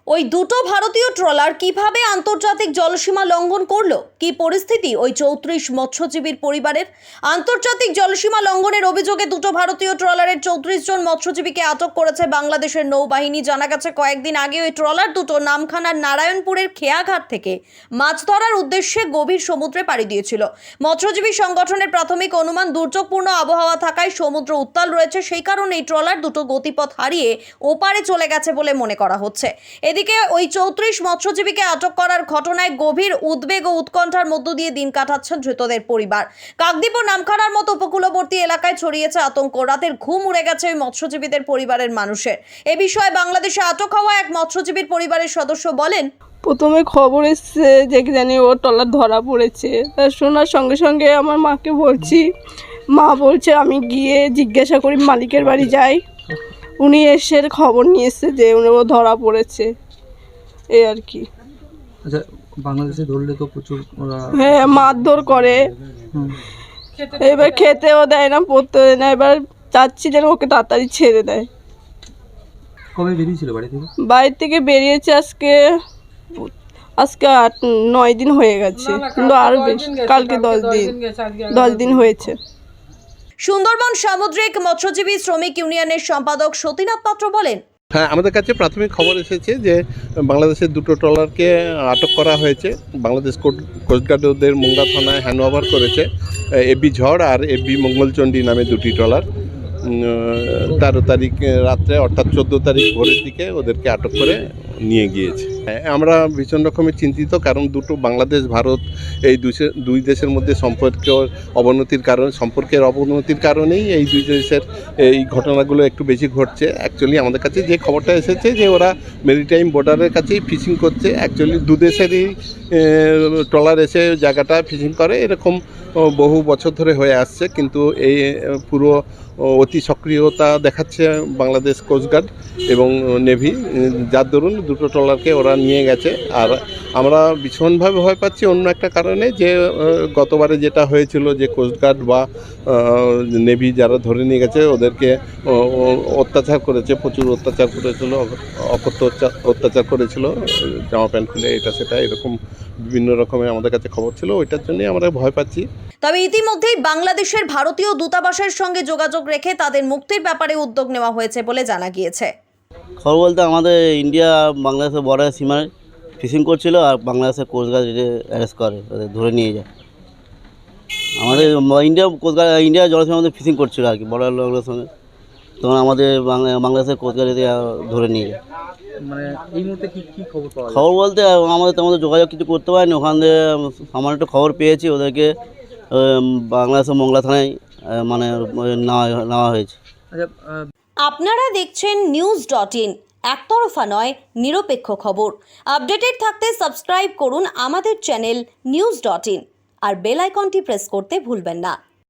ওই দুটো ভারতীয় ট্রলার কিভাবে আন্তর্জাতিক জলসীমা লঙ্ঘন করলো, কি পরিস্থিতি ওই 34 মৎস্যজীবীর পরিবারের? আন্তর্জাতিক জলসীমা লঙ্ঘনের অভিযোগে দুটো ভারতীয় ট্রলারের 34 জন মৎস্যজীবীকে আটক করেছে বাংলাদেশের নৌবাহিনী। জানা গেছে কয়েকদিন আগে ওই ট্রলার দুটো নামখানার নারায়ণপুরের খেয়াঘাট থেকে মাছ ধরার উদ্দেশ্যে গভীর সমুদ্রে পাড়ি দিয়েছিল। মৎস্যজীবী সংগঠনের প্রাথমিক অনুমান, দুর্যোগপূর্ণ আবহাওয়া থাকায় সমুদ্র উত্তাল রয়েছে, সেই কারণে এই ট্রলার দুটো গতিপথ হারিয়ে ওপারে চলে গেছে বলে মনে করা হচ্ছে। এদিকে ওই 34 মৎস্যজীবীকে আটক করার ঘটনায় গভীর উদ্বেগ ও উৎকণ্ঠার মধ্য দিয়ে দিন কাটাচ্ছেন ধৃতদের পরিবার। কাকদ্বীপ ও নামখানার মতো উপকূলবর্তী এলাকায় ছড়িয়েছে আতঙ্ক। রাতের ঘুম উড়ে গেছে ওই মৎস্যজীবীদের পরিবারের মানুষের। এ বিষয়ে বাংলাদেশে আটক হওয়া এক মৎস্যজীবীর পরিবারের সদস্য বলেন, প্রথমে খবর এসছে যে জানি ও ট্রলার ধরা পড়েছে। তার শোনার সঙ্গে সঙ্গে আমার মাকে বলছি, মা বলছে আমি গিয়ে জিজ্ঞাসা করি, মালিকের বাড়ি যাই। উনি এসে খবর নিয়ে এসছে যে ও ধরা পড়েছে, এই আর কি। আচ্ছা, বাংলাদেশে ধরলে তো প্রচুর হ্যাঁ, মারধর করে, এবার খেতেও দেয় না, পড়তে দেয় না। এবার চাচ্ছি যেন ওকে তাড়াতাড়ি ছেড়ে দেয়। কবে বেরিয়েছিল বাড়ি থেকে? বাড়ি থেকে বেরিয়েছে আজকে 8-9 দিন হয়ে গেছে, কিন্তু আরো বেশি, কালকে 10 দিন হয়েছে। সুন্দরবন সামুদ্রিক মৎস্যজীবী শ্রমিক ইউনিয়নের সম্পাদক সতীনাথ পাত্র বলেন, হ্যাঁ, আমাদের কাছে প্রাথমিক খবর এসেছে যে বাংলাদেশের দুটো ট্রলারকে আটক করা হয়েছে। বাংলাদেশ কোস্টগার্ড ওদের মোংলা থানায় হ্যান্ডওভার করেছে। এবি ঝড় আর এবি মঙ্গলচণ্ডী নামে দুটি ট্রলার 13 তারিখ রাত্রে, অর্থাৎ 14 তারিখ ভোরের দিকে ওদেরকে আটক করে নিয়ে গিয়েছে। আমরা ভীষণ রকমের চিন্তিত, কারণ দুটো বাংলাদেশ ভারত এই দুই দেশের মধ্যে সম্পর্কের অবনতির কারণেই এই দুই দেশের এই ঘটনাগুলো একটু বেশি ঘটছে। অ্যাকচুয়ালি আমাদের কাছে যে খবরটা এসেছে যে ওরা মেরিটাইম বর্ডারের কাছেই ফিশিং করছে। অ্যাকচুয়ালি দু দেশেরই ট্রলার এসে জায়গাটা ফিশিং করে, এরকম বহু বছর ধরে হয়ে আসছে, কিন্তু এই পুরো অতি সক্রিয়তা দেখাচ্ছে বাংলাদেশ কোস্টগার্ড এবং নেভি, যার দরুন দুটো ট্রলারকে ওরা নিয়ে গেছে। আর আমরা ভীষণভাবে ভয় পাচ্ছি অন্য একটা কারণে, যে গতবারে যেটা হয়েছিল যে কোস্টগার্ড বা নেভি যারা ধরে নিয়ে গেছে ওদেরকে অত্যাচার করেছে, প্রচুর অত্যাচার করেছিল, অত্যাচার করেছিল, জামা প্যান্ট খুলে এটা সেটা এরকম বিভিন্ন রকমের আমাদের কাছে খবর ছিল। ওইটার জন্যই আমরা ভয় পাচ্ছি। তবে ইতিমধ্যেই বাংলাদেশের ভারতীয় দূতাবাসের সঙ্গে যোগাযোগ রেখে তাদের মুক্তির ব্যাপারে উদ্যোগ নেওয়া হয়েছে বলে জানা গিয়েছে। খবর বলতে আমাদের ইন্ডিয়া বাংলাদেশের বর্ডার সীমায় ফিশিং করছিল, আর বাংলাদেশের কোস্টগার্ড অ্যারেস্ট করে, ওদের ধরে নিয়ে যায়। আমাদের ইন্ডিয়া জলসীমার মধ্যে ফিশিং করছিল আর কি, বর্ডারের সঙ্গে, তখন আমাদের বাংলাদেশের কোস্টগার্ড ধরে নিয়ে যায়। মানে এই মুহূর্তে কি খবর পাওয়া যায়? খবর বলতে আমাদের যোগাযোগ কিছু করতে পারিনি। ওখান থেকে সামান্য একটু খবর পেয়েছি, ওদেরকে বাংলাদেশের মোংলা থানায় মানে নেওয়া হয়েছে। আপনারা দেখছেন news.in, একতরফা নয়, নিরপেক্ষ খবর। আপডেটেড থাকতে সাবস্ক্রাইব করুন আমাদের চ্যানেল news.in আর বেল আইকনটি প্রেস করতে ভুলবেন না।